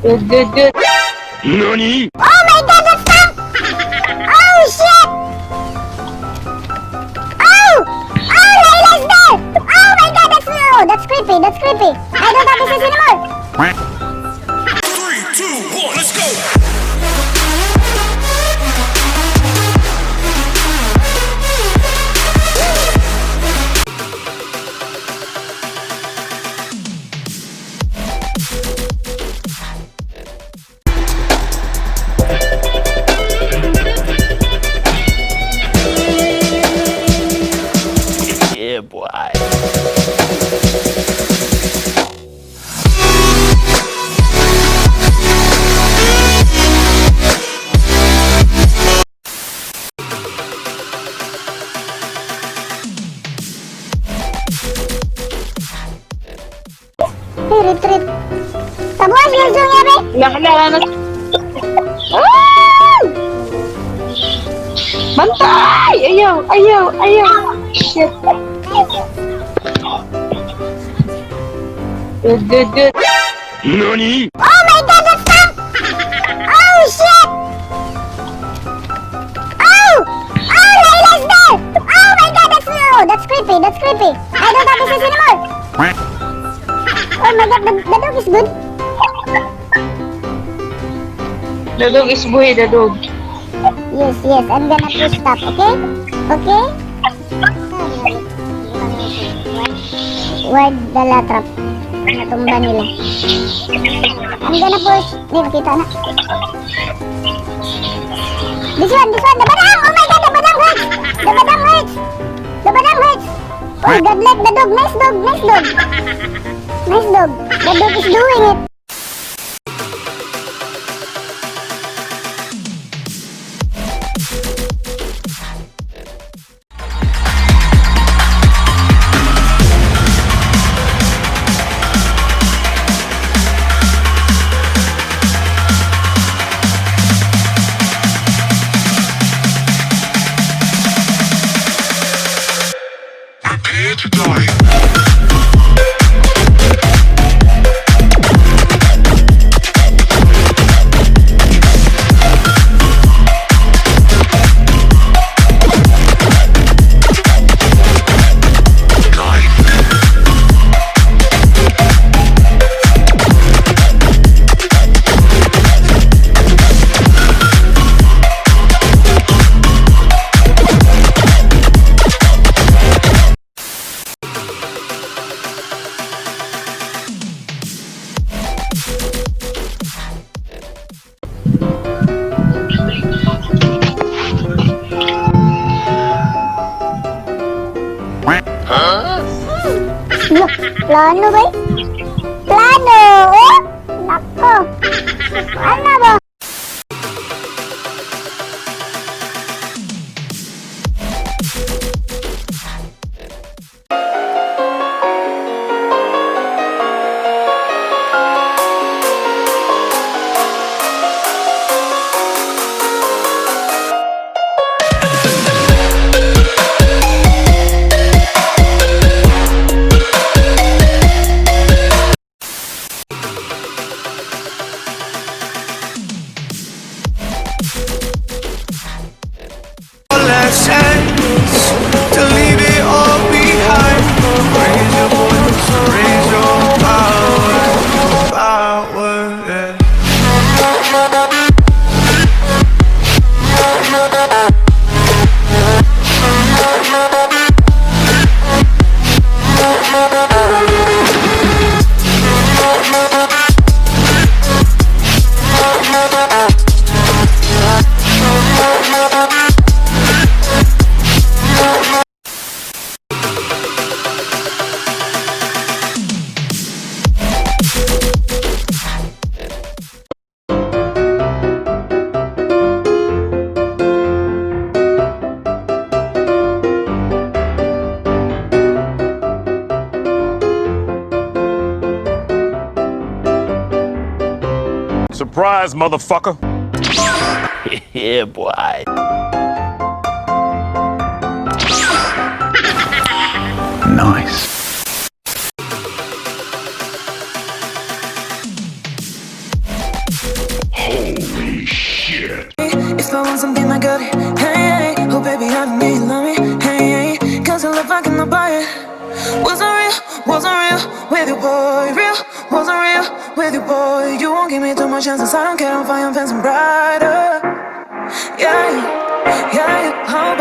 Good, good, good. NANI?! Oh my god, that's not... Oh shit! Oh! Oh, Layla's there! Oh my god, that's no! That's creepy, that's creepy. I don't have this anymore. 3, 2, 1, let's go! Yeah, boy. Hey, retreat. Tabuas, Giljo niya, be. Hala. Oh! Bantay! Ayaw. Shit. Good, good, good. NANI?! Oh my god, that's not... Oh shit! Oh! Oh, Layla's there! Oh my god, that's no! That's creepy, that's creepy. I don't have this anymore. Oh my god, the dog is good. The dog is buhay, the dog. Yes, I'm gonna push stop, okay? Okay? Word the latrap. Natumba nila. I'm gonna push. Di, makita na. This one, the badang! Oh my god, the badang hurts! The badang hurts! The badang hurts! Oh, God bless the dog. Nice dog. Nice dog. The dog is doing it. Prepare to die. Plano ba? Plano! Oh! Nako! Ano ba? To leave it all behind. Raise your voice, raise your power, yeah. Surprise, motherfucker! Yeah, boy. Nice. do you love me? Hey, hey, cause you look like in the buy it. Wasn't real with you, boy. Real, wasn't real with you, boy. You won't give me too much chances. I don't care, I'm fine, I'm fancy brighter. Yeah, yeah, yeah, how